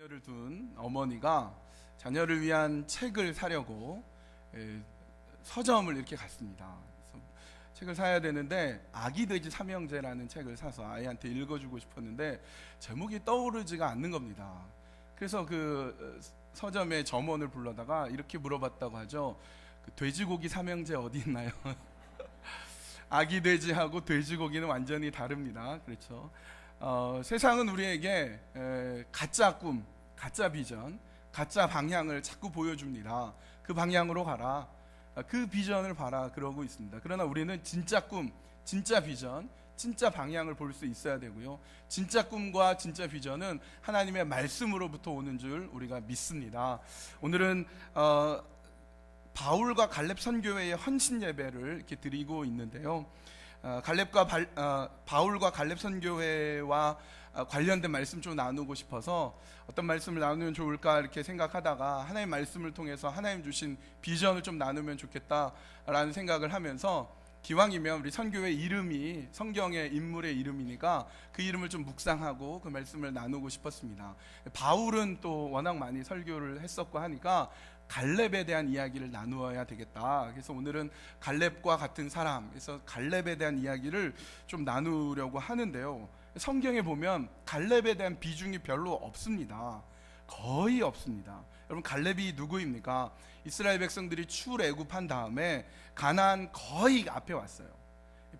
자녀를 둔 어머니가 자녀를 위한 책을 사려고 서점을 이렇게 갔습니다. 그래서 책을 사야 되는데 아기 돼지 삼형제라는 책을 사서 아이한테 읽어주고 싶었는데 제목이 떠오르지가 않는 겁니다. 그래서 그 서점의 점원을 불러다가 이렇게 물어봤다고 하죠. 그 돼지고기 삼형제 어디 있나요? 아기 돼지하고 돼지고기는 완전히 다릅니다. 그렇죠? 세상은 우리에게 가짜 꿈, 가짜 비전, 가짜 방향을 자꾸 보여줍니다. 그 방향으로 가라, 그 비전을 봐라, 그러고 있습니다. 그러나 우리는 진짜 꿈, 진짜 비전, 진짜 방향을 볼 수 있어야 되고요. 진짜 꿈과 진짜 비전은 하나님의 말씀으로부터 오는 줄 우리가 믿습니다. 오늘은 바울과 갈렙 선교회의 헌신 예배를 이렇게 드리고 있는데요. 바울과 갈렙 선교회와 관련된 말씀 좀 나누고 싶어서 어떤 말씀을 나누면 좋을까 이렇게 생각하다가 하나님의 말씀을 통해서 하나님 주신 비전을 좀 나누면 좋겠다라는 생각을 하면서 기왕이면 우리 선교회 이름이 성경의 인물의 이름이니까 그 이름을 좀 묵상하고 그 말씀을 나누고 싶었습니다. 바울은 또 워낙 많이 설교를 했었고 하니까 갈렙에 대한 이야기를 나누어야 되겠다. 그래서 오늘은 갈렙과 같은 사람, 그래서 갈렙에 대한 이야기를 좀 나누려고 하는데요. 성경에 보면 갈렙에 대한 비중이 별로 없습니다. 거의 없습니다. 여러분, 갈렙이 누구입니까? 이스라엘 백성들이 출애굽한 다음에 가나안 거의 앞에 왔어요.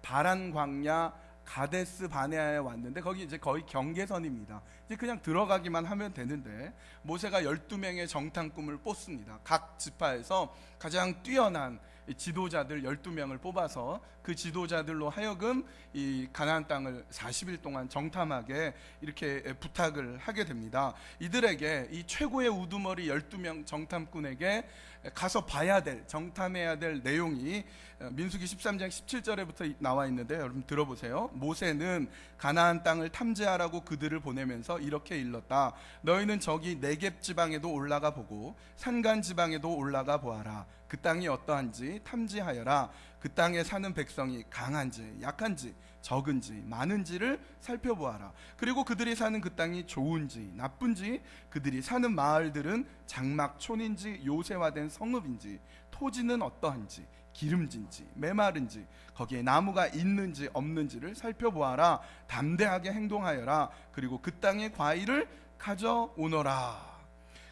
바란 광야 가데스 바네아에 왔는데 거기 이제 거의 경계선입니다. 이제 그냥 들어가기만 하면 되는데 모세가 12명의 정탐 꿈을 뽑습니다. 각 지파에서 가장 뛰어난 지도자들 12명을 뽑아서 그 지도자들로 하여금 이 가나안 땅을 40일 동안 정탐하게 이렇게 부탁을 하게 됩니다. 이들에게 이 최고의 우두머리 12명 정탐꾼에게 가서 봐야 될, 정탐해야 될 내용이 민수기 13장 17절에부터 나와 있는데 여러분 들어보세요. 모세는 가나안 땅을 탐지하라고 그들을 보내면서 이렇게 일렀다. 너희는 저기 네겝 지방에도 올라가 보고 산간 지방에도 올라가 보아라. 그 땅이 어떠한지 탐지하여라. 그 땅에 사는 백성이 강한지 약한지 적은지 많은지를 살펴보아라. 그리고 그들이 사는 그 땅이 좋은지 나쁜지, 그들이 사는 마을들은 장막촌인지 요새화된 성읍인지, 토지는 어떠한지 기름진지 메마른지, 거기에 나무가 있는지 없는지를 살펴보아라. 담대하게 행동하여라. 그리고 그 땅의 과일을 가져오너라.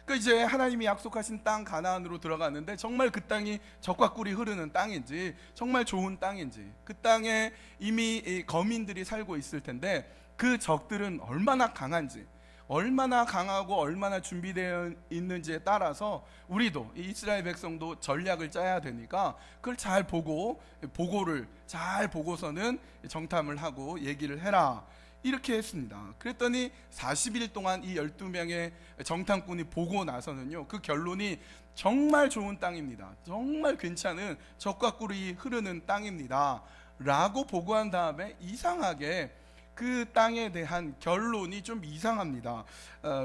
그러니까 이제 하나님이 약속하신 땅 가나안으로 들어갔는데 정말 그 땅이 젖과 꿀이 흐르는 땅인지, 정말 좋은 땅인지, 그 땅에 이미 거민들이 살고 있을 텐데 그 적들은 얼마나 강한지, 얼마나 강하고 얼마나 준비되어 있는지에 따라서 우리도 이스라엘 백성도 전략을 짜야 되니까 그걸 잘 보고 보고를 잘 보고서는 정탐을 하고 얘기를 해라, 이렇게 했습니다. 그랬더니 40일 동안 이 12명의 정탐꾼이 보고 나서는요, 그 결론이 정말 좋은 땅입니다. 정말 괜찮은 젖과 꿀이 흐르는 땅입니다 라고 보고한 다음에 이상하게 그 땅에 대한 결론이 좀 이상합니다.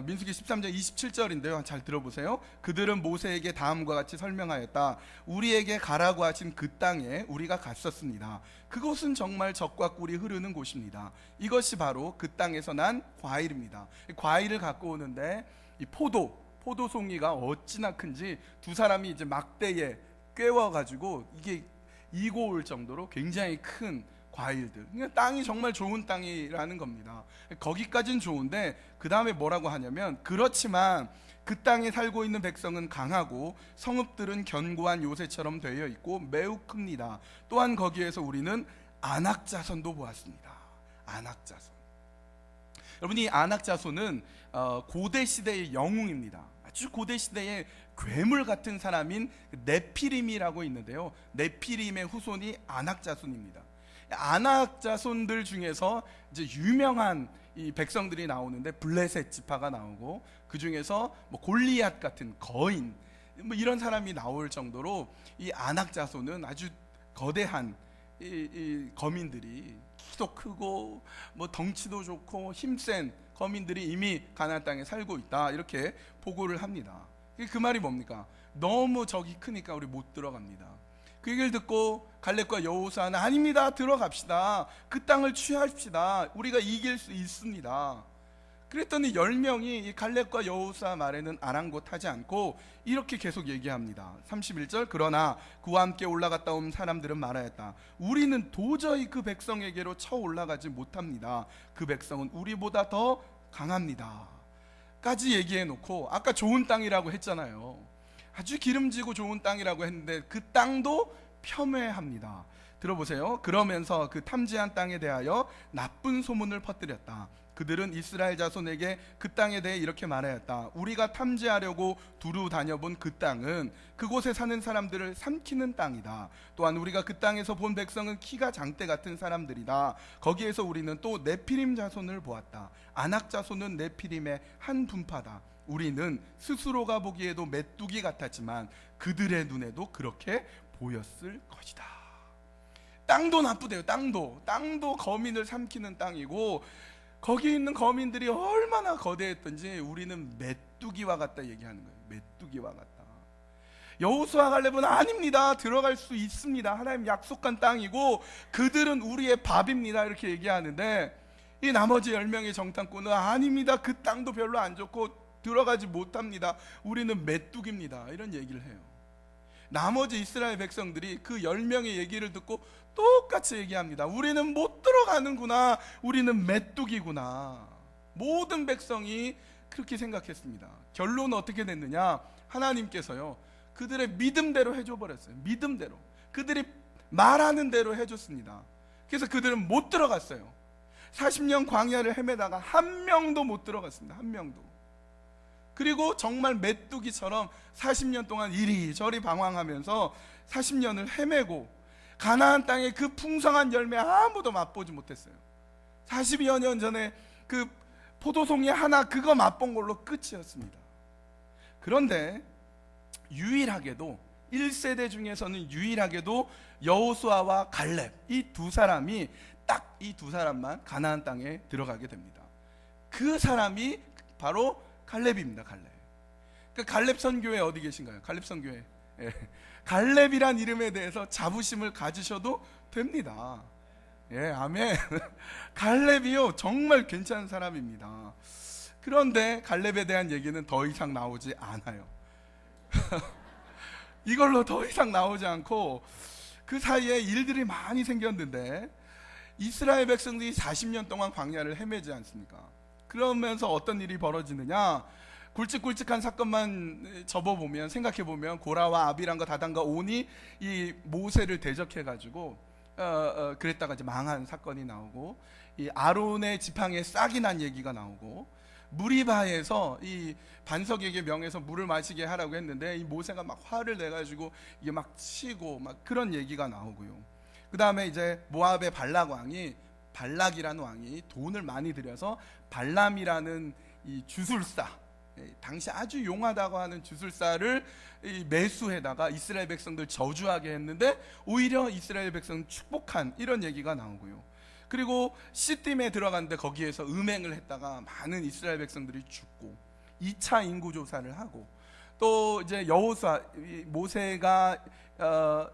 민수기 13장 27절인데요. 잘 들어보세요. 그들은 모세에게 다음과 같이 설명하였다. 우리에게 가라고 하신 그 땅에 우리가 갔었습니다. 그곳은 정말 젖과 꿀이 흐르는 곳입니다. 이것이 바로 그 땅에서 난 과일입니다. 과일을 갖고 오는데 이 포도송이가 어찌나 큰지 두 사람이 이제 막대에 꿰워가지고 이게 이고 올 정도로 굉장히 큰 과일들, 그러니까 땅이 정말 좋은 땅이라는 겁니다. 거기까지는 좋은데 그 다음에 뭐라고 하냐면, 그렇지만 그 땅에 살고 있는 백성은 강하고 성읍들은 견고한 요새처럼 되어 있고 매우 큽니다. 또한 거기에서 우리는 안악자손도 보았습니다. 안악자손. 여러분, 이 안악자손은 고대 시대의 영웅입니다. 아주 고대 시대의 괴물 같은 사람인 네피림이라고 있는데요, 네피림의 후손이 안악자손입니다. 아낙 자손들 중에서 이제 유명한 이 백성들이 나오는데 블레셋 지파가 나오고, 그 중에서 뭐 골리앗 같은 거인, 뭐 이런 사람이 나올 정도로 이 아낙 자손은 아주 거대한 이 거민들이, 키도 크고 뭐 덩치도 좋고 힘센 거민들이 이미 가나안 땅에 살고 있다, 이렇게 보고를 합니다. 그 말이 뭡니까? 너무 적이 크니까 우리 못 들어갑니다. 그 얘기를 듣고 갈렙과 여호수아는 아닙니다, 들어갑시다, 그 땅을 취합시다, 우리가 이길 수 있습니다. 그랬더니 10명이 이 갈렙과 여호수아 말에는 아랑곳하지 않고 이렇게 계속 얘기합니다. 31절, 그러나 그와 함께 올라갔다 온 사람들은 말하였다. 우리는 도저히 그 백성에게로 쳐 올라가지 못합니다. 그 백성은 우리보다 더 강합니다 까지 얘기해 놓고, 아까 좋은 땅이라고 했잖아요. 아주 기름지고 좋은 땅이라고 했는데 그 땅도 폄훼합니다. 들어보세요. 그러면서 그 탐지한 땅에 대하여 나쁜 소문을 퍼뜨렸다. 그들은 이스라엘 자손에게 그 땅에 대해 이렇게 말하였다. 우리가 탐지하려고 두루 다녀본 그 땅은 그곳에 사는 사람들을 삼키는 땅이다. 또한 우리가 그 땅에서 본 백성은 키가 장대 같은 사람들이다. 거기에서 우리는 또 네피림 자손을 보았다. 아낙 자손은 네피림의 한 분파다. 우리는 스스로가 보기에도 메뚜기 같았지만 그들의 눈에도 그렇게 보였을 것이다. 땅도 나쁘대요. 땅도 거민을 삼키는 땅이고, 거기 있는 거민들이 얼마나 거대했던지 우리는 메뚜기와 같다 얘기하는 거예요. 메뚜기와 같다. 여호수아 갈렙은 아닙니다, 들어갈 수 있습니다, 하나님 약속한 땅이고 그들은 우리의 밥입니다, 이렇게 얘기하는데, 이 나머지 10명의 정탐꾼은 아닙니다, 그 땅도 별로 안 좋고 들어가지 못합니다, 우리는 메뚜기입니다, 이런 얘기를 해요. 나머지 이스라엘 백성들이 그 10명의 얘기를 듣고 똑같이 얘기합니다. 우리는 못 들어가는구나, 우리는 메뚜기구나. 모든 백성이 그렇게 생각했습니다. 결론은 어떻게 됐느냐, 하나님께서요 그들의 믿음대로 해줘 버렸어요. 믿음대로 그들이 말하는 대로 해줬습니다. 그래서 그들은 못 들어갔어요. 40년 광야를 헤매다가 한 명도 못 들어갔습니다. 한 명도. 그리고 정말 메뚜기처럼 40년 동안 이리저리 방황하면서 40년을 헤매고 가나안 땅의 그 풍성한 열매 아무도 맛보지 못했어요. 40여 년 전에 그 포도송이 하나 그거 맛본 걸로 끝이었습니다. 그런데 유일하게도 1세대 중에서는 유일하게도 여호수아와 갈렙, 이 두 사람이 딱 이 두 사람만 가나안 땅에 들어가게 됩니다. 그 사람이 바로 갈렙입니다. 갈렙. 그 갈렙 선교회 어디 계신가요? 갈렙 선교회. 예. 갈렙이란 이름에 대해서 자부심을 가지셔도 됩니다. 예, 아멘. 갈렙이요 정말 괜찮은 사람입니다. 그런데 갈렙에 대한 얘기는 더 이상 나오지 않아요. 이걸로 더 이상 나오지 않고, 그 사이에 일들이 많이 생겼는데 이스라엘 백성들이 40년 동안 광야를 헤매지 않습니까? 그러면서 어떤 일이 벌어지느냐, 굵직굵직한 사건만 접어보면, 생각해보면 고라와 아비람과 다단과 온이 이 모세를 대적해가지고 그랬다가 이제 망한 사건이 나오고, 이 아론의 지팡이에 싹이 난 얘기가 나오고, 무리바에서 이 반석에게 명해서 물을 마시게 하라고 했는데 이 모세가 막 화를 내가지고 이게 막 치고 막 그런 얘기가 나오고요. 그 다음에 이제 모압의 발락이라는 왕이 돈을 많이 들여서 발람이라는 이 주술사, 당시 아주 용하다고 하는 주술사를 매수해다가 이스라엘 백성들 저주하게 했는데 오히려 이스라엘 백성은 축복한, 이런 얘기가 나오고요. 그리고 시딤에 들어갔는데 거기에서 음행을 했다가 많은 이스라엘 백성들이 죽고 2차 인구 조사를 하고, 또 이제 여호수아, 모세가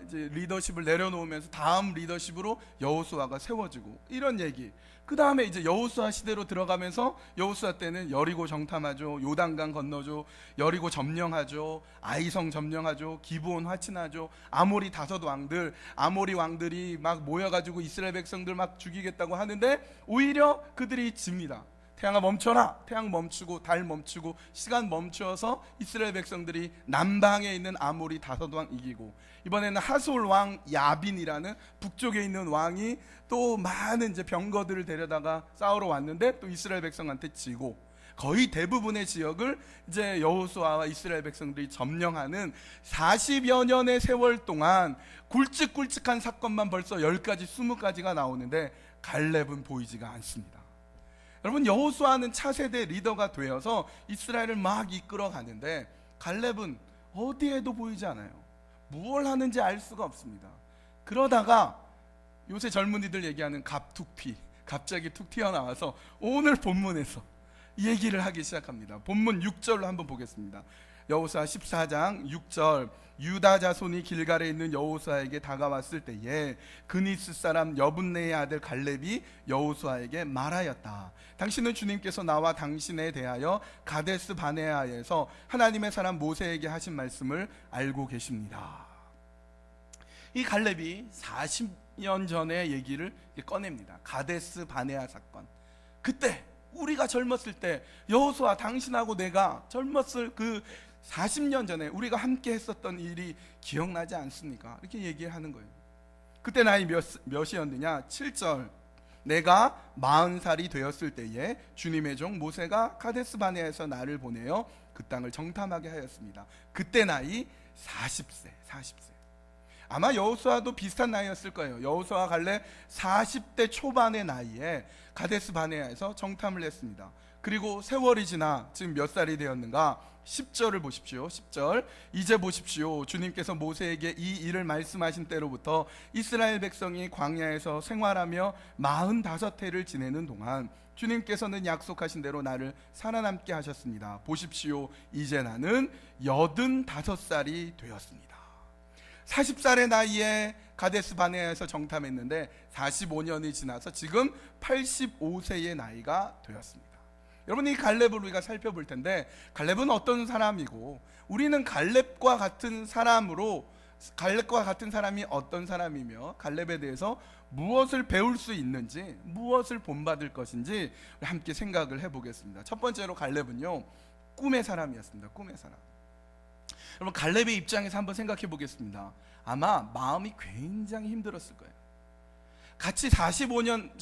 이제 리더십을 내려놓으면서 다음 리더십으로 여호수아가 세워지고, 이런 얘기. 그 다음에 이제 여호수아 시대로 들어가면서 여호수아 때는 여리고 정탐하죠, 요단강 건너죠, 여리고 점령하죠, 아이성 점령하죠, 기브온 화친하죠. 아모리 5왕들, 아모리 왕들이 막 모여가지고 이스라엘 백성들 막 죽이겠다고 하는데 오히려 그들이 집니다. 태양아 멈춰라, 태양 멈추고 달 멈추고 시간 멈추어서 이스라엘 백성들이 남방에 있는 아모리 5왕 이기고, 이번에는 하솔 왕 야빈이라는 북쪽에 있는 왕이 또 많은 이제 병거들을 데려다가 싸우러 왔는데 또 이스라엘 백성한테 지고, 거의 대부분의 지역을 이제 여호수아와 이스라엘 백성들이 점령하는 40여 년의 세월 동안 굵직굵직한 사건만 벌써 10가지 20가지가 나오는데 갈렙은 보이지가 않습니다. 여러분, 여호수아는 차세대 리더가 되어서 이스라엘을 막 이끌어 가는데 갈렙은 어디에도 보이지 않아요. 무엇을 하는지 알 수가 없습니다. 그러다가 요새 젊은이들 얘기하는 갑툭튀, 갑자기 툭 튀어나와서 오늘 본문에서 얘기를 하기 시작합니다. 본문 6절로 한번 보겠습니다. 여호수아 14장 6절 유다 자손이 길갈에 있는 여호수아에게 다가왔을 때에 그니스 사람 여분네의 아들 갈렙이 여호수아에게 말하였다. 당신은 주님께서 나와 당신에 대하여 가데스 바네아에서 하나님의 사람 모세에게 하신 말씀을 알고 계십니다. 이 갈렙이 40년 전의 얘기를 꺼냅니다. 가데스 바네아 사건. 그때 우리가 젊었을 때 여호수아 당신하고 내가 젊었을 그 40년 전에 우리가 함께 했었던 일이 기억나지 않습니까? 이렇게 얘기하는 거예요. 그때 나이 몇이었느냐? 7절 내가 40살이 되었을 때에 주님의 종 모세가 카데스 바네아에서 나를 보내어 그 땅을 정탐하게 하였습니다. 그때 나이 40세. 아마 여호수아도 비슷한 나이였을 거예요. 여호수아 갈렙 40대 초반의 나이에 가데스 바네아에서 정탐을 했습니다. 그리고 세월이 지나 지금 몇 살이 되었는가? 10절을 보십시오. 10절 이제 보십시오. 주님께서 모세에게 이 일을 말씀하신 때로부터 이스라엘 백성이 광야에서 생활하며 45해를 지내는 동안 주님께서는 약속하신 대로 나를 살아남게 하셨습니다. 보십시오. 이제 나는 85살이 되었습니다. 40살의 나이에 가데스 바네아에서 정탐했는데 45년이 지나서 지금 85세의 나이가 되었습니다. 여러분, 이 갈렙을 우리가 살펴볼 텐데 갈렙은 어떤 사람이고 우리는 갈렙과 같은 사람이 어떤 사람이며 갈렙에 대해서 무엇을 배울 수 있는지, 무엇을 본받을 것인지 함께 생각을 해보겠습니다. 첫 번째로 갈렙은요, 꿈의 사람이었습니다. 꿈의 사람. 여러분, 갈렙의 입장에서 한번 생각해 보겠습니다. 아마 마음이 굉장히 힘들었을 거예요. 같이 40여 년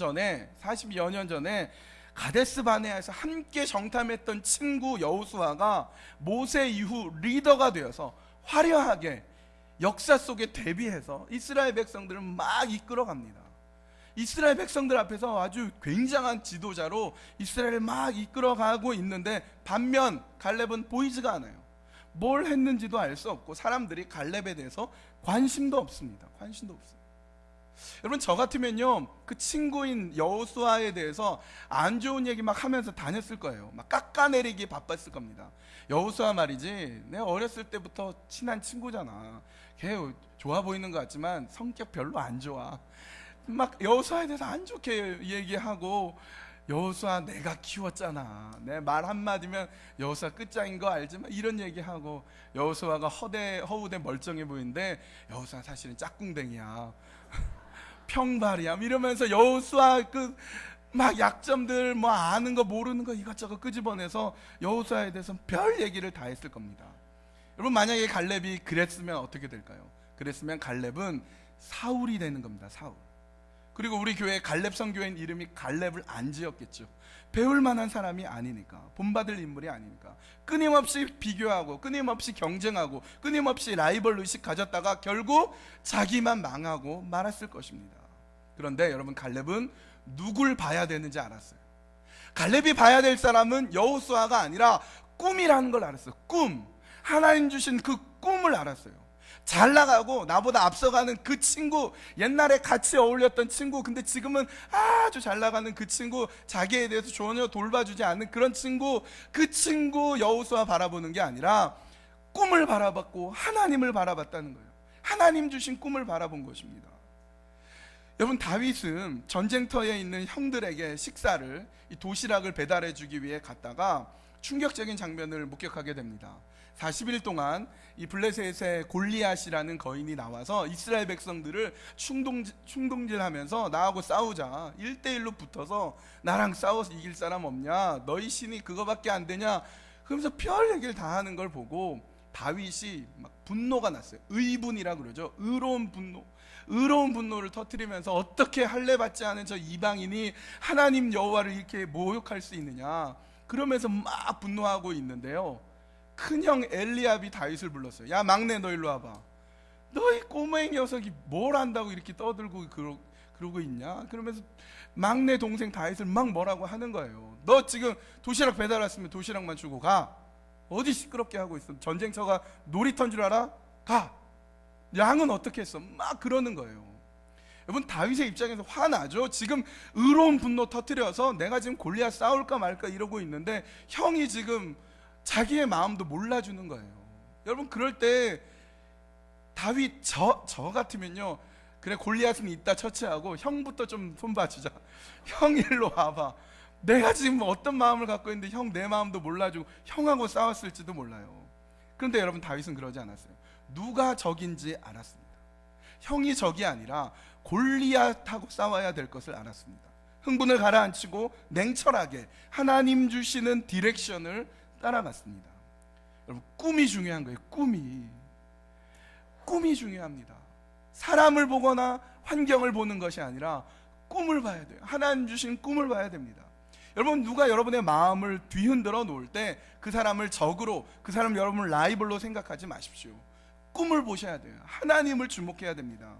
전에 가데스 바네아에서 함께 정탐했던 친구 여호수아가 모세 이후 리더가 되어서 화려하게 역사 속에 대비해서 이스라엘 백성들을 막 이끌어갑니다. 이스라엘 백성들 앞에서 아주 굉장한 지도자로 이스라엘을 막 이끌어가고 있는데 반면 갈렙은 보이지가 않아요. 뭘 했는지도 알 수 없고 사람들이 갈렙에 대해서 관심도 없습니다. 여러분, 저 같으면요 그 친구인 여호수아에 대해서 안 좋은 얘기 막 하면서 다녔을 거예요. 막 깎아내리기 바빴을 겁니다. 여호수아 말이지, 내가 어렸을 때부터 친한 친구잖아. 걔 좋아 보이는 것 같지만 성격 별로 안 좋아. 막 여호수아에 대해서 안 좋게 얘기하고, 여호수아 내가 키웠잖아, 내 말 한마디면 여호수아 끝장인 거 알지만 이런 얘기하고, 여호수아가 허우대 멀쩡해 보이는데 여호수아 사실은 짝꿍댕이야, 평발이야 이러면서 여호수아 그 막 약점들 뭐 아는 거 모르는 거 이것저것 끄집어내서 여호수아에 대해서 별 얘기를 다 했을 겁니다. 여러분, 만약에 갈렙이 그랬으면 어떻게 될까요? 그랬으면 갈렙은 사울이 되는 겁니다. 사울. 그리고 우리 교회 갈렙 선교인 이름이 갈렙을 안 지었겠죠. 배울 만한 사람이 아니니까, 본받을 인물이 아니니까. 끊임없이 비교하고 끊임없이 경쟁하고 끊임없이 라이벌 의식 가졌다가 결국 자기만 망하고 말았을 것입니다. 그런데 여러분, 갈렙은 누굴 봐야 되는지 알았어요. 갈렙이 봐야 될 사람은 여호수아가 아니라 꿈이라는 걸 알았어요. 꿈, 하나님 주신 그 꿈을 알았어요. 잘 나가고 나보다 앞서가는 그 친구, 옛날에 같이 어울렸던 친구, 근데 지금은 아주 잘 나가는 그 친구, 자기에 대해서 전혀 돌봐주지 않는 그런 친구, 그 친구 여호수아 바라보는 게 아니라 꿈을 바라봤고 하나님을 바라봤다는 거예요. 하나님 주신 꿈을 바라본 것입니다. 여러분, 다윗은 전쟁터에 있는 형들에게 식사를, 이 도시락을 배달해 주기 위해 갔다가 충격적인 장면을 목격하게 됩니다. 40일 동안 이 블레셋의 골리앗이라는 거인이 나와서 이스라엘 백성들을 충동질하면서 나하고 싸우자, 1대1로 붙어서 나랑 싸워서 이길 사람 없냐, 너희 신이 그거밖에 안 되냐, 그러면서 별 얘기를 다 하는 걸 보고 다윗이 막 분노가 났어요. 의분이라 그러죠. 의로운 분노를 터뜨리면서 어떻게 할례 받지 않은 저 이방인이 하나님 여호와를 이렇게 모욕할 수 있느냐, 그러면서 막 분노하고 있는데요, 큰형 엘리압이 다윗을 불렀어요. 야, 막내, 너 일로 와봐. 너희 꼬맹이 녀석이 뭘 안다고 이렇게 떠들고 그러고 있냐. 그러면서 막내 동생 다윗을 막 뭐라고 하는 거예요. 너 지금 도시락 배달 왔으면 도시락만 주고 가. 어디 시끄럽게 하고 있어. 전쟁터가 놀이터인 줄 알아? 가. 양은 어떻게 했어? 막 그러는 거예요. 여러분, 다윗의 입장에서 화나죠. 지금 의로운 분노 터뜨려서 내가 지금 골리앗 싸울까 말까 이러고 있는데 형이 지금 자기의 마음도 몰라주는 거예요. 여러분, 그럴 때 다윗 저 같으면요, 그래 골리앗은 이따 처치하고 형부터 좀 손봐주자. 형 일로 와봐. 내가 지금 어떤 마음을 갖고 있는데 형 내 마음도 몰라주고 형하고 싸웠을지도 몰라요. 그런데 여러분, 다윗은 그러지 않았어요. 누가 적인지 알았습니다. 형이 적이 아니라 골리앗하고 싸워야 될 것을 알았습니다. 흥분을 가라앉히고 냉철하게 하나님 주시는 디렉션을 따라갔습니다. 여러분, 꿈이 중요한 거예요. 꿈이 중요합니다. 사람을 보거나 환경을 보는 것이 아니라 꿈을 봐야 돼요. 하나님 주신 꿈을 봐야 됩니다. 여러분, 누가 여러분의 마음을 뒤흔들어 놓을 때 그 사람을 적으로, 그 사람 여러분을 라이벌로 생각하지 마십시오. 꿈을 보셔야 돼요. 하나님을 주목해야 됩니다.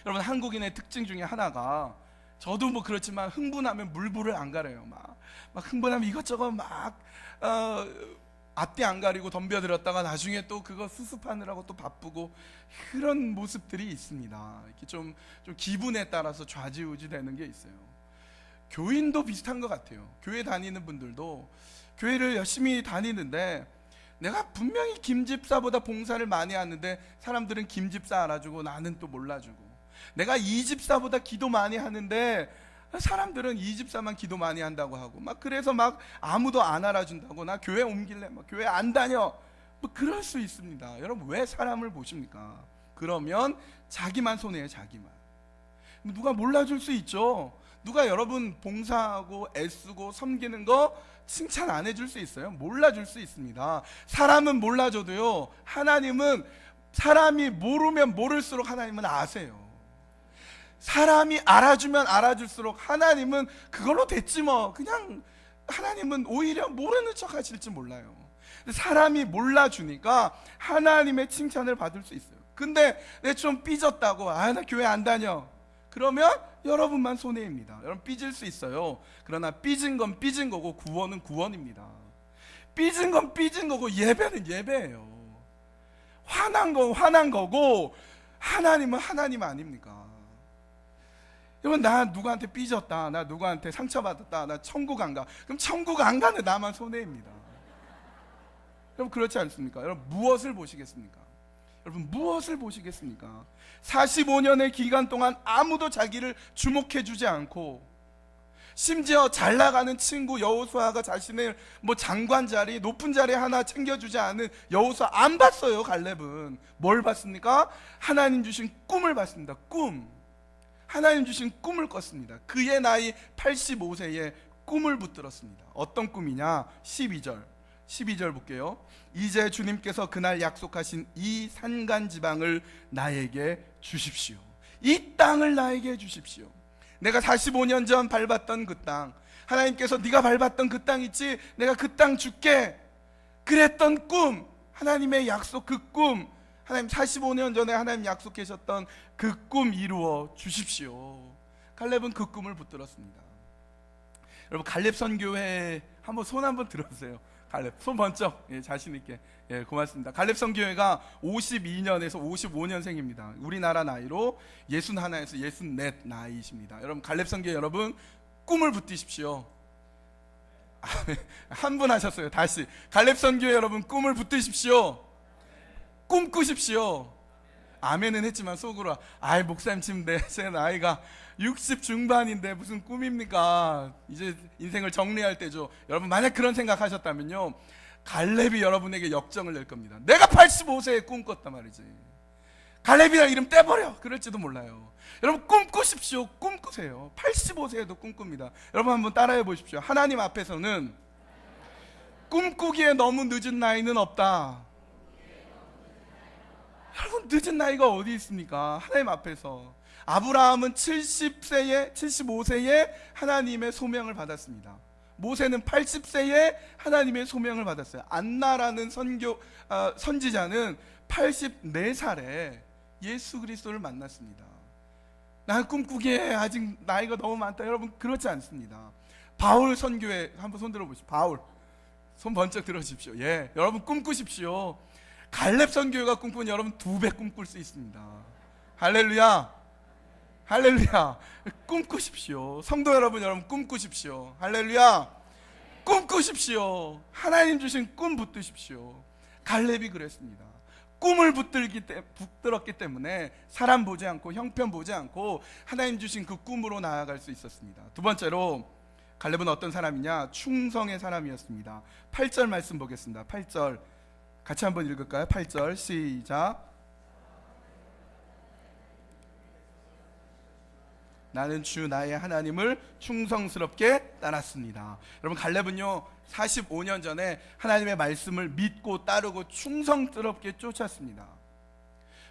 여러분, 한국인의 특징 중에 하나가, 저도 뭐 그렇지만 흥분하면 물불을 안 가려요. 막 흥분하면 이것저것 앞뒤 안 가리고 덤벼들었다가 나중에 또 그거 수습하느라고 또 바쁘고, 그런 모습들이 있습니다. 이렇게 좀 기분에 따라서 좌지우지 되는 게 있어요. 교인도 비슷한 것 같아요. 교회 다니는 분들도 교회를 열심히 다니는데, 내가 분명히 김집사보다 봉사를 많이 하는데 사람들은 김집사 알아주고 나는 또 몰라주고, 내가 이집사보다 기도 많이 하는데 사람들은 이집사만 기도 많이 한다고 하고, 막 그래서 막 아무도 안 알아준다고, 나 교회 옮길래, 막 교회 안 다녀, 뭐 그럴 수 있습니다. 여러분, 왜 사람을 보십니까? 그러면 자기만 손해요. 자기만. 누가 몰라줄 수 있죠. 누가 여러분 봉사하고 애쓰고 섬기는 거 칭찬 안 해줄 수 있어요? 몰라줄 수 있습니다. 사람은 몰라줘도요, 하나님은 사람이 모르면 모를수록 하나님은 아세요. 사람이 알아주면 알아줄수록 하나님은 그걸로 됐지 뭐, 그냥 하나님은 오히려 모르는 척 하실지 몰라요. 사람이 몰라주니까 하나님의 칭찬을 받을 수 있어요. 근데 내 좀 삐졌다고, 나 교회 안 다녀, 그러면 여러분만 손해입니다. 여러분, 삐질 수 있어요. 그러나 삐진 건 삐진 거고 구원은 구원입니다. 삐진 건 삐진 거고 예배는 예배예요. 화난 건 화난 거고 하나님은 하나님 아닙니까? 여러분, 나 누구한테 삐졌다, 나 누구한테 상처받았다, 나 천국 안 가. 그럼 천국 안 가는 나만 손해입니다. 여러분, 그렇지 않습니까? 여러분, 무엇을 보시겠습니까? 여러분, 무엇을 보시겠습니까? 45년의 기간 동안 아무도 자기를 주목해주지 않고, 심지어 잘 나가는 친구 여호수아가 자신의 뭐 장관 자리, 높은 자리 하나 챙겨주지 않은 여호수아 안 봤어요. 갈렙은 뭘 봤습니까? 하나님 주신 꿈을 봤습니다. 꿈. 하나님 주신 꿈을 꿨습니다. 그의 나이 85세에 꿈을 붙들었습니다. 어떤 꿈이냐? 12절 볼게요. 이제 주님께서 그날 약속하신 이 산간 지방을 나에게 주십시오. 이 땅을 나에게 주십시오. 내가 45년 전 밟았던 그 땅, 하나님께서 네가 밟았던 그 땅 있지, 내가 그 땅 줄게, 그랬던 꿈, 하나님의 약속, 그 꿈, 하나님 45년 전에 하나님 약속하셨던 그 꿈 이루어 주십시오. 갈렙은 그 꿈을 붙들었습니다. 여러분, 갈렙 선교회 한번 손 한번 들어주세요. 갈렙 손 번쩍, 자신 있게. 고맙습니다. 갈렙 선교회가 52년에서 55년생입니다. 우리나라 나이로 61에서 64 나이십니다. 여러분, 갈렙 선교회 여러분 꿈을 붙드십시오. 한 분 하셨어요. 다시 갈렙 선교회 여러분 꿈을 붙드십시오. 꿈꾸십시오. 아멘은 했지만 속으로, 목사님 지금 제 나이가 60 중반인데 무슨 꿈입니까? 이제 인생을 정리할 때죠. 여러분, 만약 그런 생각하셨다면요, 갈렙이 여러분에게 역정을 낼 겁니다. 내가 85세에 꿈꿨단 말이지, 갈렙이라는 이름 떼버려, 그럴지도 몰라요. 여러분, 꿈꾸십시오. 꿈꾸세요. 85세에도 꿈꿉니다. 여러분, 한번 따라해 보십시오. 하나님 앞에서는 꿈꾸기에 너무 늦은 나이는 없다. 여러분, 늦은 나이가 어디 있습니까? 하나님 앞에서. 아브라함은 75세에 하나님의 소명을 받았습니다. 모세는 80세에 하나님의 소명을 받았어요. 안나라는 선지자는 84살에 예수 그리스도를 만났습니다. 난 꿈꾸기에 아직 나이가 너무 많다. 여러분, 그렇지 않습니다. 바울 선교회 한번 손 들어보십시오. 바울 손 번쩍 들어주십시오. 여러분 꿈꾸십시오. 갈렙 선교회가 꿈꾸면 여러분 2배 꿈꿀 수 있습니다. 할렐루야. 할렐루야. 꿈꾸십시오. 성도 여러분, 여러분 꿈꾸십시오. 할렐루야. 꿈 꾸십시오. 하나님 주신 꿈 붙드십시오. 갈렙이 그랬습니다. 꿈을 붙들었기 때문에 사람 보지 않고 형편 보지 않고 하나님 주신 그 꿈으로 나아갈 수 있었습니다. 두 번째로 갈렙은 어떤 사람이냐? 충성의 사람이었습니다. 8절 말씀 보겠습니다. 8절 같이 한번 읽을까요? 8절 시작. 나는 주 나의 하나님을 충성스럽게 따랐습니다. 여러분, 갈렙은요 45년 전에 하나님의 말씀을 믿고 따르고 충성스럽게 쫓았습니다.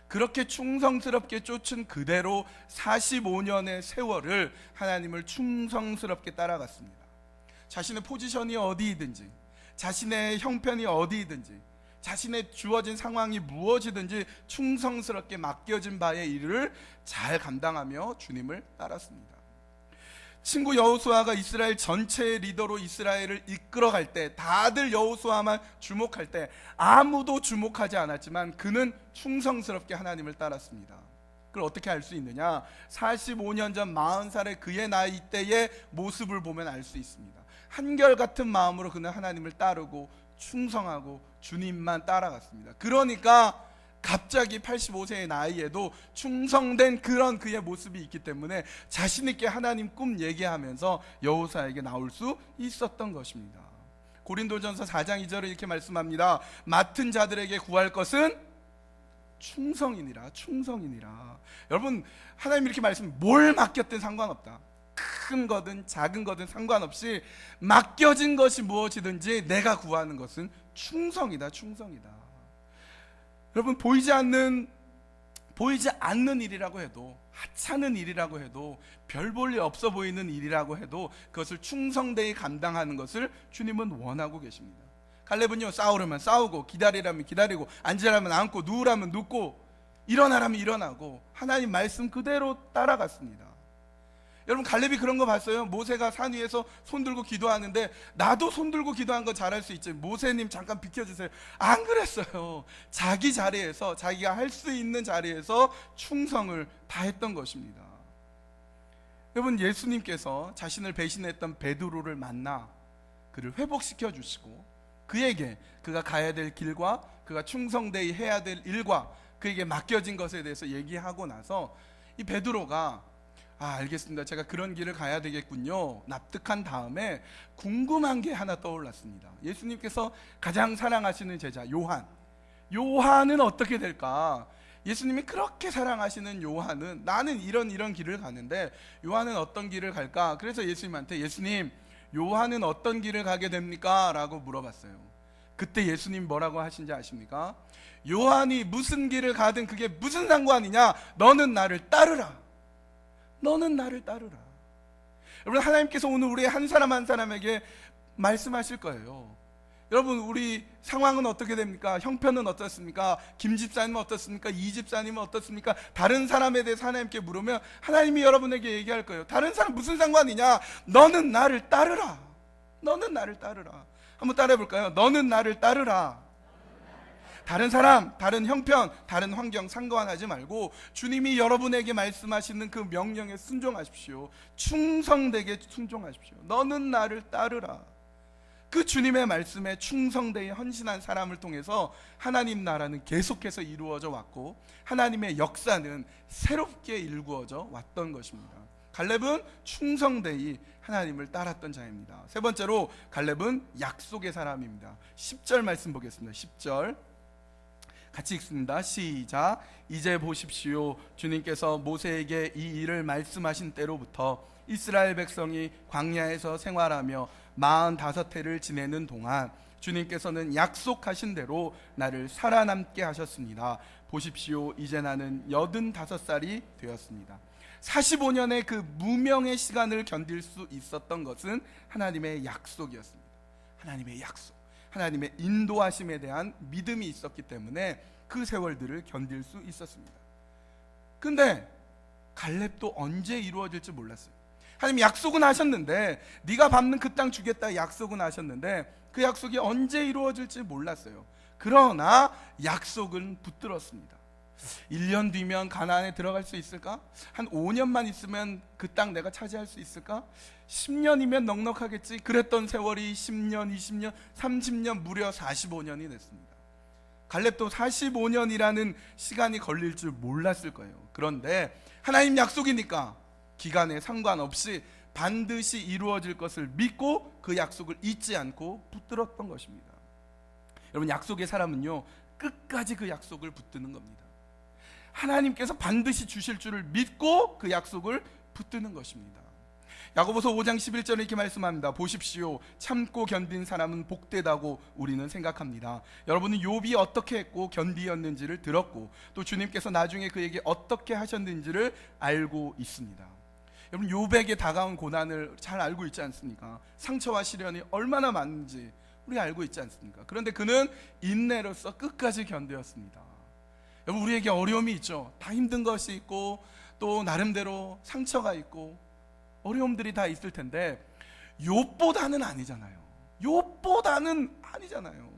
그렇게 충성스럽게 쫓은 그대로 45년의 세월을 하나님을 충성스럽게 따라갔습니다. 자신의 포지션이 어디이든지, 자신의 형편이 어디이든지, 자신의 주어진 상황이 무엇이든지 충성스럽게 맡겨진 바의 일을 잘 감당하며 주님을 따랐습니다. 친구 여호수아가 이스라엘 전체의 리더로 이스라엘을 이끌어갈 때 다들 여호수아만 주목할 때 아무도 주목하지 않았지만 그는 충성스럽게 하나님을 따랐습니다. 그걸 어떻게 알 수 있느냐? 45년 전 40살의 그의 나이 때의 모습을 보면 알 수 있습니다. 한결같은 마음으로 그는 하나님을 따르고 충성하고 주님만 따라갔습니다. 그러니까 갑자기 85세의 나이에도 충성된 그런 그의 모습이 있기 때문에 자신 있게 하나님 꿈 얘기하면서 여호수아에게 나올 수 있었던 것입니다. 고린도전서 4장 2절에 이렇게 말씀합니다. 맡은 자들에게 구할 것은 충성이니라. 충성이니라. 여러분, 하나님 이렇게 말씀, 뭘 맡겼든 상관없다. 큰 거든 작은 거든 상관없이 맡겨진 것이 무엇이든지 내가 구하는 것은 충성이다. 충성이다. 여러분, 보이지 않는 일이라고 해도, 하찮은 일이라고 해도, 별 볼 일 없어 보이는 일이라고 해도 그것을 충성되이 감당하는 것을 주님은 원하고 계십니다. 갈렙은요, 싸우려면 싸우고, 기다리라면 기다리고, 앉으라면 앉고, 누우라면 눕고, 일어나라면 일어나고 하나님 말씀 그대로 따라갔습니다. 여러분, 갈렙이 그런 거 봤어요? 모세가 산 위에서 손 들고 기도하는데 나도 손 들고 기도한 거 잘할 수 있지, 모세님 잠깐 비켜주세요. 안 그랬어요. 자기 자리에서, 자기가 할 수 있는 자리에서 충성을 다했던 것입니다. 여러분, 예수님께서 자신을 배신했던 베드로를 만나 그를 회복시켜 주시고 그에게 그가 가야 될 길과 그가 충성되이 해야 될 일과 그에게 맡겨진 것에 대해서 얘기하고 나서 이 베드로가 알겠습니다, 제가 그런 길을 가야 되겠군요 납득한 다음에 궁금한 게 하나 떠올랐습니다. 예수님께서 가장 사랑하시는 제자 요한은 어떻게 될까? 예수님이 그렇게 사랑하시는 요한은, 나는 이런 길을 가는데 요한은 어떤 길을 갈까? 그래서 예수님한테, 예수님, 요한은 어떤 길을 가게 됩니까? 라고 물어봤어요. 그때 예수님 뭐라고 하신지 아십니까? 요한이 무슨 길을 가든 그게 무슨 상관이냐? 너는 나를 따르라. 너는 나를 따르라. 여러분, 하나님께서 오늘 우리 한 사람 한 사람에게 말씀하실 거예요. 여러분, 우리 상황은 어떻게 됩니까? 형편은 어떻습니까? 김 집사님은 어떻습니까? 이 집사님은 어떻습니까? 다른 사람에 대해서 하나님께 물으면 하나님이 여러분에게 얘기할 거예요. 다른 사람 무슨 상관이냐? 너는 나를 따르라. 너는 나를 따르라. 한번 따라해 볼까요? 너는 나를 따르라. 다른 사람, 다른 형편, 다른 환경 상관하지 말고 주님이 여러분에게 말씀하시는 그 명령에 순종하십시오. 충성되게 순종하십시오. 너는 나를 따르라. 그 주님의 말씀에 충성되이 헌신한 사람을 통해서 하나님 나라는 계속해서 이루어져 왔고 하나님의 역사는 새롭게 일구어져 왔던 것입니다. 갈렙은 충성되이 하나님을 따랐던 자입니다. 세 번째로 갈렙은 약속의 사람입니다. 10절 말씀 보겠습니다. 10절 같이 읽습니다. 시작. 이제 보십시오. 주님께서 모세에게 이 일을 말씀하신 때로부터 이스라엘 백성이 광야에서 생활하며 45해를 지내는 동안 주님께서는 약속하신 대로 나를 살아남게 하셨습니다. 보십시오. 이제 나는 85살이 되었습니다. 45년의 그 무명의 시간을 견딜 수 있었던 것은 하나님의 약속이었습니다. 하나님의 약속, 하나님의 인도하심에 대한 믿음이 있었기 때문에 그 세월들을 견딜 수 있었습니다. 근데 갈렙도 언제 이루어질지 몰랐어요. 하나님 약속은 하셨는데, 네가 밟는 그 땅 주겠다 약속은 하셨는데 그 약속이 언제 이루어질지 몰랐어요. 그러나 약속은 붙들었습니다. 1년 뒤면 가나안에 들어갈 수 있을까? 한 5년만 있으면 그 땅 내가 차지할 수 있을까? 10년이면 넉넉하겠지. 그랬던 세월이 10년, 20년, 30년, 무려 45년이 됐습니다. 갈렙도 45년이라는 시간이 걸릴 줄 몰랐을 거예요. 그런데 하나님 약속이니까 기간에 상관없이 반드시 이루어질 것을 믿고 그 약속을 잊지 않고 붙들었던 것입니다. 여러분, 약속의 사람은요, 끝까지 그 약속을 붙드는 겁니다. 하나님께서 반드시 주실 줄을 믿고 그 약속을 붙드는 것입니다. 야고보서 5장 11절에 이렇게 말씀합니다. 보십시오, 참고 견딘 사람은 복되다고 우리는 생각합니다. 여러분은 욥이 어떻게 했고 견디었는지를 들었고 또 주님께서 나중에 그에게 어떻게 하셨는지를 알고 있습니다. 여러분, 욥에게 다가온 고난을 잘 알고 있지 않습니까? 상처와 시련이 얼마나 많은지 우리 알고 있지 않습니까? 그런데 그는 인내로서 끝까지 견디었습니다. 여러분, 우리에게 어려움이 있죠. 다 힘든 것이 있고 또 나름대로 상처가 있고 어려움들이 다 있을 텐데 욥보다는 아니잖아요. 욥보다는 아니잖아요.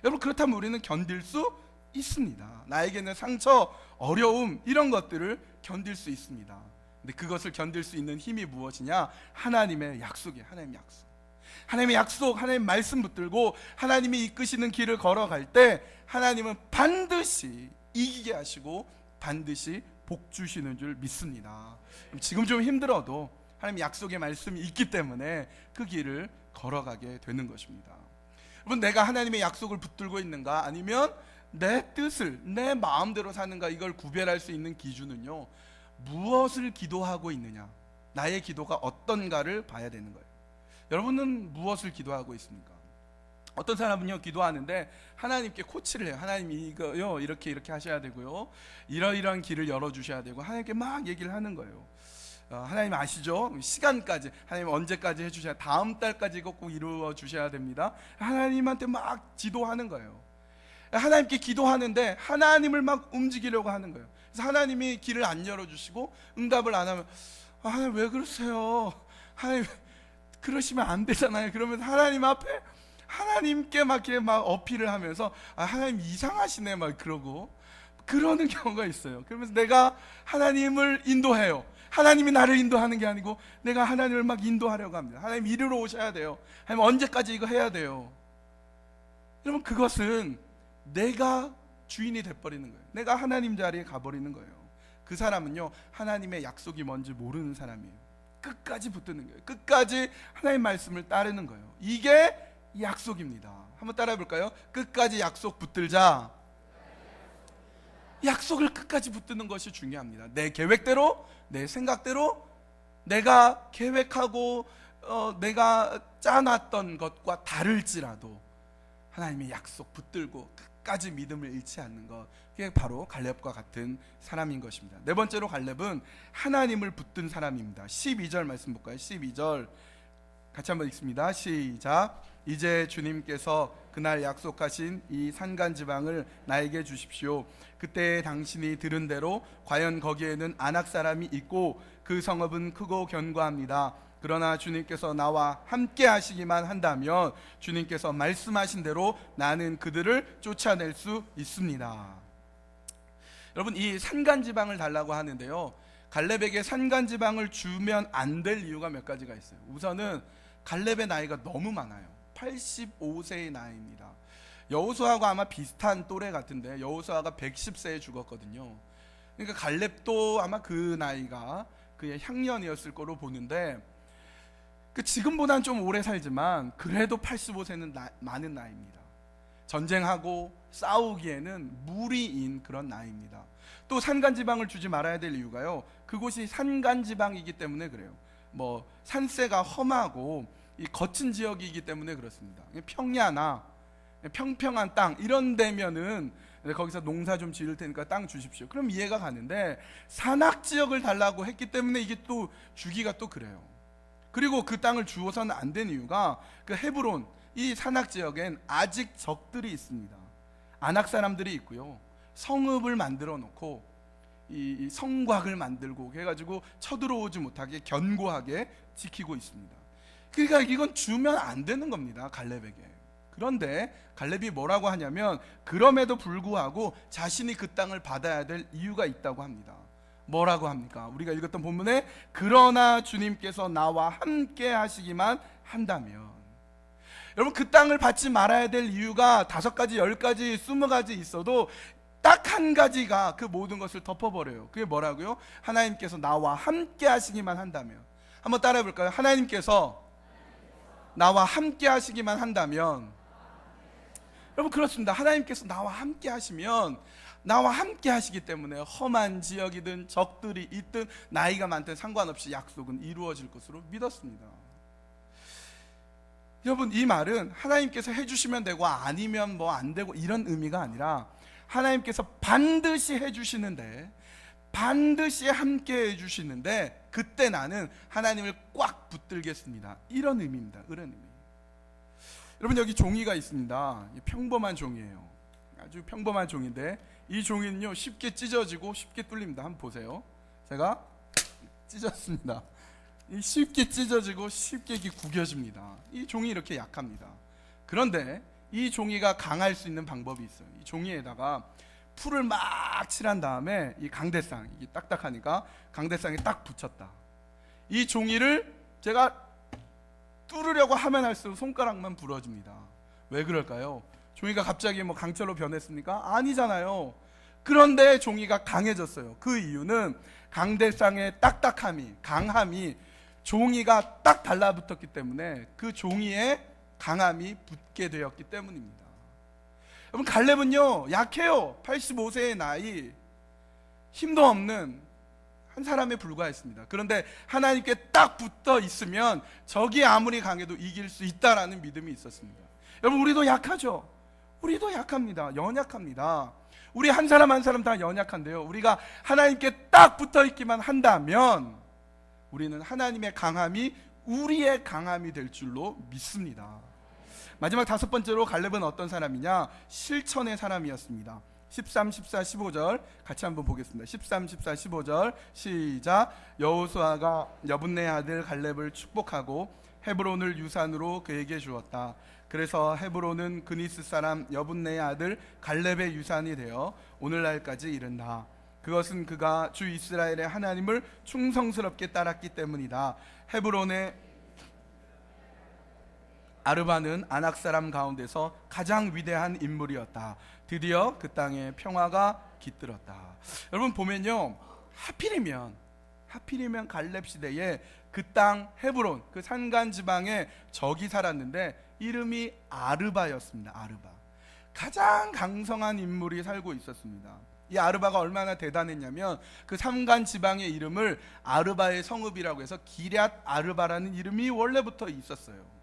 여러분, 그렇다면 우리는 견딜 수 있습니다. 나에게는 상처, 어려움 이런 것들을 견딜 수 있습니다. 근데 그것을 견딜 수 있는 힘이 무엇이냐? 하나님의 약속이에요. 하나님의 약속. 하나님의 약속, 하나님 말씀 붙들고 하나님이 이끄시는 길을 걸어갈 때 하나님은 반드시 이기게 하시고 반드시 복 주시는 줄 믿습니다. 지금 좀 힘들어도 하나님 약속의 말씀이 있기 때문에 그 길을 걸어가게 되는 것입니다. 여러분, 내가 하나님의 약속을 붙들고 있는가, 아니면 내 뜻을 내 마음대로 사는가, 이걸 구별할 수 있는 기준은요, 무엇을 기도하고 있느냐, 나의 기도가 어떤가를 봐야 되는 거예요. 여러분은 무엇을 기도하고 있습니까? 어떤 사람은요, 기도하는데 하나님께 코치를 해요. 하나님, 이거요 이렇게 하셔야 되고요, 이러이러한 길을 열어주셔야 되고 하나님께 막 얘기를 하는 거예요. 하나님 아시죠? 시간까지, 하나님 언제까지 해주셔야, 다음 달까지 이거 꼭 이루어 주셔야 됩니다. 하나님한테 막 지도하는 거예요. 하나님께 기도하는데 하나님을 막 움직이려고 하는 거예요. 그래서 하나님이 길을 안 열어주시고 응답을 안 하면, 하나님 왜 그러세요? 하나님 그러시면 안 되잖아요. 그러면 하나님 앞에 하나님께 막 이렇게 막 어필을 하면서, 하나님 이상하시네 막 그러고 그러는 경우가 있어요. 그러면서 내가 하나님을 인도해요. 하나님이 나를 인도하는 게 아니고 내가 하나님을 막 인도하려고 합니다. 하나님 이리로 오셔야 돼요. 하나님 언제까지 이거 해야 돼요? 여러분, 그것은 내가 주인이 돼버리는 거예요. 내가 하나님 자리에 가버리는 거예요. 그 사람은요, 하나님의 약속이 뭔지 모르는 사람이에요. 끝까지 붙드는 거예요. 끝까지 하나님 말씀을 따르는 거예요. 이게 약속입니다. 한번 따라해 볼까요? 끝까지 약속 붙들자. 약속을 끝까지 붙드는 것이 중요합니다. 내 계획대로, 내 생각대로, 내가 계획하고 내가 짜놨던 것과 다를지라도 하나님의 약속 붙들고 끝까지 믿음을 잃지 않는 것, 그게 바로 갈렙과 같은 사람인 것입니다. 네 번째로 갈렙은 하나님을 붙든 사람입니다. 12절 말씀 볼까요? 12절 같이 한번 읽습니다. 시작. 이제 주님께서 그날 약속하신 이 산간지방을 나에게 주십시오. 그때 당신이 들은 대로 과연 거기에는 아낙 사람이 있고 그 성읍은 크고 견고합니다. 그러나 주님께서 나와 함께 하시기만 한다면 주님께서 말씀하신 대로 나는 그들을 쫓아낼 수 있습니다. 여러분, 이 산간지방을 달라고 하는데요, 갈렙에게 산간지방을 주면 안 될 이유가 몇 가지가 있어요. 우선은 갈렙의 나이가 너무 많아요. 85세의 나이입니다. 여호수아하고 아마 비슷한 또래 같은데 여호수아가 110세에 죽었거든요. 그러니까 갈렙도 아마 그 나이가 그의 향년이었을 거로 보는데, 지금보다는 좀 오래 살지만 그래도 85세는 많은 나이입니다. 전쟁하고 싸우기에는 무리인 그런 나이입니다. 또 산간지방을 주지 말아야 될 이유가요, 그곳이 산간지방이기 때문에 그래요. 산세가 험하고 이 거친 지역이기 때문에 그렇습니다. 평야나 평평한 땅 이런 데면은 거기서 농사 좀 지을 테니까 땅 주십시오, 그럼 이해가 가는데 산악 지역을 달라고 했기 때문에 이게 또 주기가 또 그래요. 그리고 그 땅을 주어서는 안 된 이유가 그 헤브론, 이 산악 지역엔 아직 적들이 있습니다. 아낙 사람들이 있고요, 성읍을 만들어 놓고 이 성곽을 만들고 해가지고 쳐들어오지 못하게 견고하게 지키고 있습니다. 그러니까 이건 주면 안 되는 겁니다, 갈렙에게. 그런데 갈렙이 뭐라고 하냐면 그럼에도 불구하고 자신이 그 땅을 받아야 될 이유가 있다고 합니다. 뭐라고 합니까? 우리가 읽었던 본문에 그러나 주님께서 나와 함께 하시기만 한다면, 여러분 그 땅을 받지 말아야 될 이유가 5가지, 10가지, 20가지 있어도 딱 한 가지가 그 모든 것을 덮어버려요. 그게 뭐라고요? 하나님께서 나와 함께 하시기만 한다면. 한번 따라해 볼까요? 하나님께서 나와 함께 하시기만 한다면. 여러분 그렇습니다. 하나님께서 나와 함께 하시면, 나와 함께 하시기 때문에 험한 지역이든 적들이 있든 나이가 많든 상관없이 약속은 이루어질 것으로 믿었습니다. 여러분 이 말은 하나님께서 해주시면 되고 아니면 뭐 안 되고 이런 의미가 아니라, 하나님께서 반드시 해주시는데, 반드시 함께 해주시는데 그때 나는 하나님을 꽉 붙들겠습니다, 이런 의미입니다. 이런 의미. 여러분 여기 종이가 있습니다. 평범한 종이에요. 아주 평범한 종인데 이 종이는요 쉽게 찢어지고 쉽게 뚫립니다. 한번 보세요. 제가 찢었습니다. 쉽게 찢어지고 쉽게 이렇게 구겨집니다. 이 종이 이렇게 약합니다. 그런데 이 종이가 강할 수 있는 방법이 있어요. 이 종이에다가 풀을 막 칠한 다음에 이 강대상, 이게 딱딱하니까 강대상에 딱 붙였다. 이 종이를 제가 뚫으려고 하면 할수록 손가락만 부러집니다. 왜 그럴까요? 종이가 갑자기 뭐 강철로 변했습니까? 아니잖아요. 그런데 종이가 강해졌어요. 그 이유는 강대상의 딱딱함이, 강함이 종이가 딱 달라붙었기 때문에 그 종이에 강함이 붙게 되었기 때문입니다. 여러분 갈렙은요 약해요. 85세의 나이, 힘도 없는 한 사람에 불과했습니다. 그런데 하나님께 딱 붙어 있으면 적이 아무리 강해도 이길 수 있다라는 믿음이 있었습니다. 여러분 우리도 약하죠. 우리도 약합니다. 연약합니다. 우리 한 사람 한 사람 다 연약한데요, 우리가 하나님께 딱 붙어 있기만 한다면 우리는 하나님의 강함이 우리의 강함이 될 줄로 믿습니다. 마지막 5번째로 갈렙은 어떤 사람이냐? 실천의 사람이었습니다. 13, 14, 15절 같이 한번 보겠습니다. 13, 14, 15절 시작. 여호수아가 여분네 아들 갈렙을 축복하고 헤브론을 유산으로 그에게 주었다. 그래서 헤브론은 그니스 사람 여분네의 아들 갈렙의 유산이 되어 오늘날까지 이른다. 그것은 그가 주 이스라엘의 하나님을 충성스럽게 따랐기 때문이다. 헤브론의 아르바는 아낙 사람 가운데서 가장 위대한 인물이었다. 드디어 그 땅에 평화가 깃들었다. 여러분 보면요, 하필이면 갈렙 시대에 그 땅 헤브론, 그 산간 지방에 적이 살았는데 이름이 아르바였습니다. 아르바. 가장 강성한 인물이 살고 있었습니다. 이 아르바가 얼마나 대단했냐면 그 산간 지방의 이름을 아르바의 성읍이라고 해서 기럇 아르바라는 이름이 원래부터 있었어요.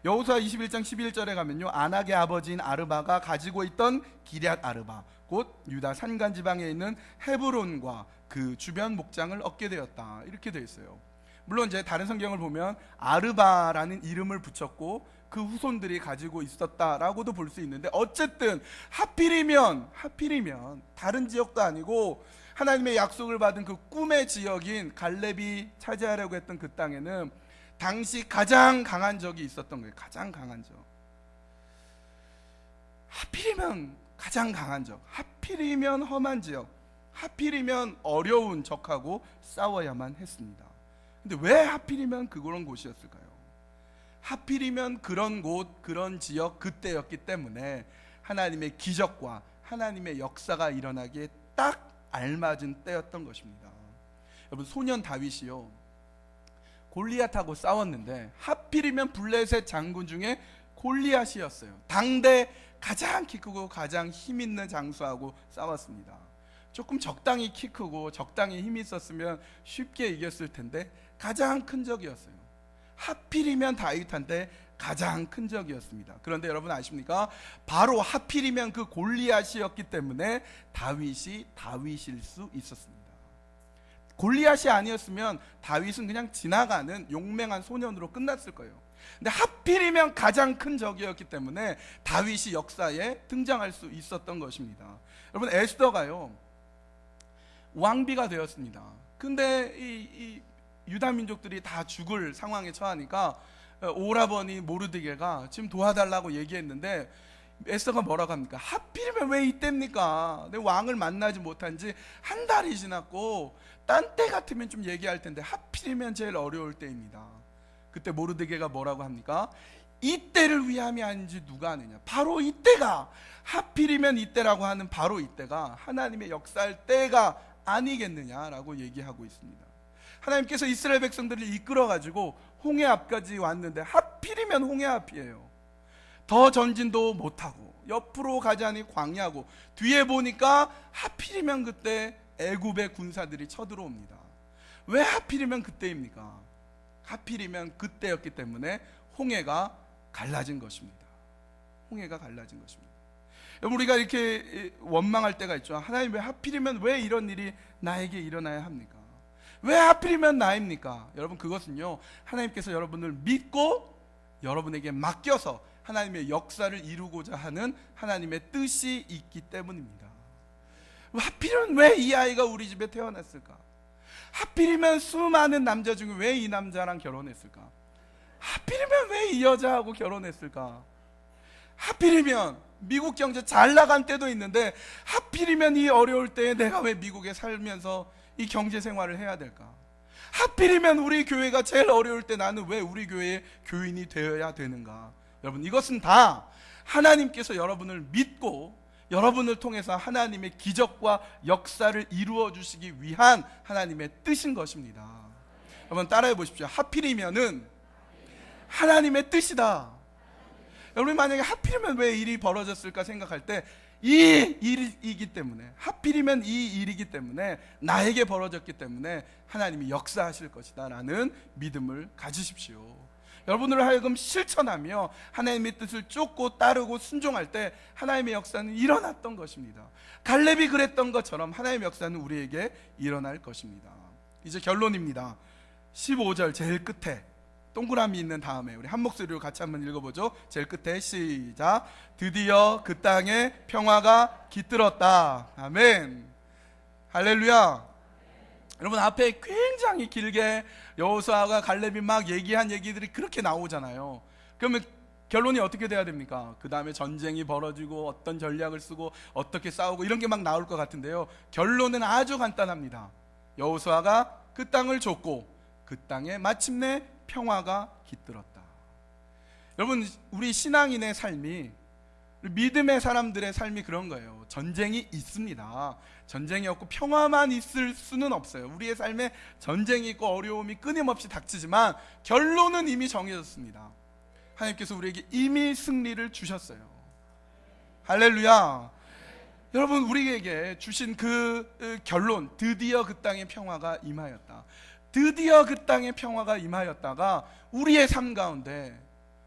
여호수아 21장 11절에 가면요, 아낙의 아버지인 아르바가 가지고 있던 기럇 아르바, 곧 유다 산간 지방에 있는 헤브론과 그 주변 목장을 얻게 되었다, 이렇게 되어 있어요. 물론 이제 다른 성경을 보면 아르바라는 이름을 붙였고 그 후손들이 가지고 있었다라고도 볼 수 있는데, 어쨌든 하필이면 다른 지역도 아니고 하나님의 약속을 받은 그 꿈의 지역인 갈렙이 차지하려고 했던 그 땅에는 당시 가장 강한 적이 있었던 거예요. 가장 강한 적. 하필이면 가장 강한 적, 하필이면 험한 지역, 하필이면 어려운 적하고 싸워야만 했습니다. 근데 왜 하필이면 그런 곳이었을까요? 하필이면 그런 곳, 그런 지역, 그때였기 때문에 하나님의 기적과 하나님의 역사가 일어나기에 딱 알맞은 때였던 것입니다. 여러분 소년 다윗이요, 골리앗하고 싸웠는데 하필이면 블레셋 장군 중에 골리앗이었어요. 당대 가장 키 크고 가장 힘 있는 장수하고 싸웠습니다. 조금 적당히 키 크고 적당히 힘이 있었으면 쉽게 이겼을 텐데 가장 큰 적이었어요. 하필이면 다윗한테 가장 큰 적이었습니다. 그런데 여러분 아십니까? 바로 하필이면 그 골리앗이었기 때문에 다윗이 다윗일 수 있었습니다. 골리앗이 아니었으면 다윗은 그냥 지나가는 용맹한 소년으로 끝났을 거예요. 근데 하필이면 가장 큰 적이었기 때문에 다윗이 역사에 등장할 수 있었던 것입니다. 여러분 에스더가요 왕비가 되었습니다. 근데 이 유다 민족들이 다 죽을 상황에 처하니까 오라버니 모르드게가 지금 도와달라고 얘기했는데 에스더가 뭐라고 합니까? 하필이면 왜 이때입니까? 내 왕을 만나지 못한 지 한 달이 지났고 딴 때 같으면 좀 얘기할 텐데 하필이면 제일 어려울 때입니다. 그때 모르드게가 뭐라고 합니까? 이때를 위함이 아닌지 누가 아느냐. 바로 이때가, 하필이면 이때라고 하는 바로 이때가 하나님의 역사할 때가 아니겠느냐라고 얘기하고 있습니다. 하나님께서 이스라엘 백성들을 이끌어가지고 홍해 앞까지 왔는데 하필이면 홍해 앞이에요. 더 전진도 못하고 옆으로 가자니 광야고, 뒤에 보니까 하필이면 그때 애굽의 군사들이 쳐들어옵니다. 왜 하필이면 그때입니까? 하필이면 그때였기 때문에 홍해가 갈라진 것입니다. 홍해가 갈라진 것입니다. 여러분, 우리가 이렇게 원망할 때가 있죠. 하나님, 왜 하필이면, 왜 이런 일이 나에게 일어나야 합니까? 왜 하필이면 나입니까? 여러분, 그것은요, 하나님께서 여러분을 믿고 여러분에게 맡겨서 하나님의 역사를 이루고자 하는 하나님의 뜻이 있기 때문입니다. 하필이면 왜 이 아이가 우리 집에 태어났을까? 하필이면 수많은 남자 중에 왜 이 남자랑 결혼했을까? 하필이면 왜 이 여자하고 결혼했을까? 하필이면 미국 경제 잘 나간 때도 있는데 하필이면 이 어려울 때에 내가 왜 미국에 살면서 이 경제 생활을 해야 될까? 하필이면 우리 교회가 제일 어려울 때 나는 왜 우리 교회의 교인이 되어야 되는가? 여러분, 이것은 다 하나님께서 여러분을 믿고 여러분을 통해서 하나님의 기적과 역사를 이루어 주시기 위한 하나님의 뜻인 것입니다. 여러분, 따라해 보십시오. 하필이면은 하나님의 뜻이다. 여러분, 만약에 하필이면 왜 일이 벌어졌을까 생각할 때 이 일이기 때문에, 하필이면 이 일이기 때문에, 나에게 벌어졌기 때문에 하나님이 역사하실 것이다 라는 믿음을 가지십시오. 여러분을 하여금 실천하며 하나님의 뜻을 쫓고 따르고 순종할 때 하나님의 역사는 일어났던 것입니다. 갈렙이 그랬던 것처럼 하나님의 역사는 우리에게 일어날 것입니다. 이제 결론입니다. 15절 제일 끝에 동그라미 있는 다음에 우리 한 목소리로 같이 한번 읽어보죠. 제일 끝에 시작. 드디어 그 땅에 평화가 깃들었다. 아멘. 할렐루야. 여러분, 앞에 굉장히 길게 여호수아가 갈렙이 막 얘기한 얘기들이 그렇게 나오잖아요. 그러면 결론이 어떻게 돼야 됩니까? 그 다음에 전쟁이 벌어지고 어떤 전략을 쓰고 어떻게 싸우고 이런 게 막 나올 것 같은데요, 결론은 아주 간단합니다. 여호수아가 그 땅을 줬고 그 땅에 마침내 평화가 깃들었다. 여러분, 우리 신앙인의 삶이, 믿음의 사람들의 삶이 그런 거예요. 전쟁이 있습니다. 전쟁이 없고 평화만 있을 수는 없어요. 우리의 삶에 전쟁이 있고 어려움이 끊임없이 닥치지만 결론은 이미 정해졌습니다. 하나님께서 우리에게 이미 승리를 주셨어요. 할렐루야. 여러분, 우리에게 주신 그 결론, 드디어 그 땅에 평화가 임하였다. 드디어 그 땅에 평화가 임하였다가 우리의 삶 가운데,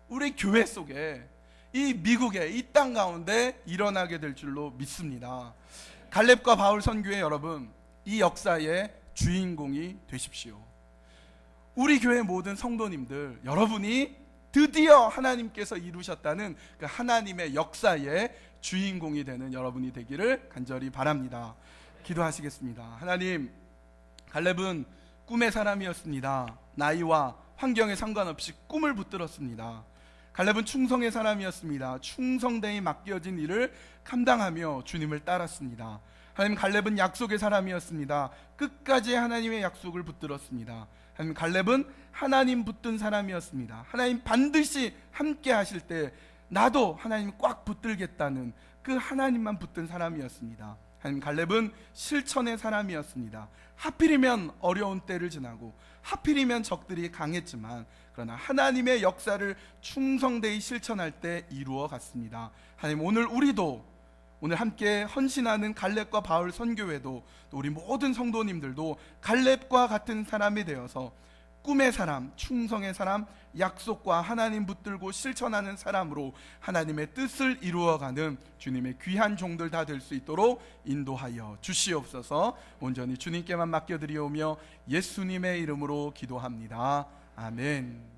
우리 교회 속에, 이 미국의 이 땅 가운데 일어나게 될 줄로 믿습니다. 갈렙과 바울 선교회 여러분, 이 역사의 주인공이 되십시오. 우리 교회 모든 성도님들, 여러분이 드디어 하나님께서 이루셨다는 그 하나님의 역사의 주인공이 되는 여러분이 되기를 간절히 바랍니다. 기도하시겠습니다. 하나님, 갈렙은 꿈의 사람이었습니다. 나이와 환경에 상관없이 꿈을 붙들었습니다. 갈렙은 충성의 사람이었습니다. 충성되이 맡겨진 일을 감당하며 주님을 따랐습니다. 하나님, 갈렙은 약속의 사람이었습니다. 끝까지 하나님의 약속을 붙들었습니다. 하나님, 갈렙은 하나님 붙든 사람이었습니다. 하나님 반드시 함께 하실 때 나도 하나님 꽉 붙들겠다는 그 하나님만 붙든 사람이었습니다. 하나님, 갈렙은 실천의 사람이었습니다. 하필이면 어려운 때를 지나고 하필이면 적들이 강했지만 그러나 하나님의 역사를 충성되이 실천할 때 이루어 갔습니다. 하나님, 오늘 우리도, 오늘 함께 헌신하는 갈렙과 바울 선교회도, 또 우리 모든 성도님들도 갈렙과 같은 사람이 되어서 꿈의 사람, 충성의 사람, 약속과 하나님 붙들고 실천하는 사람으로 하나님의 뜻을 이루어가는 주님의 귀한 종들 다 될 수 있도록 인도하여 주시옵소서. 온전히 주님께만 맡겨드리오며 예수님의 이름으로 기도합니다. 아멘.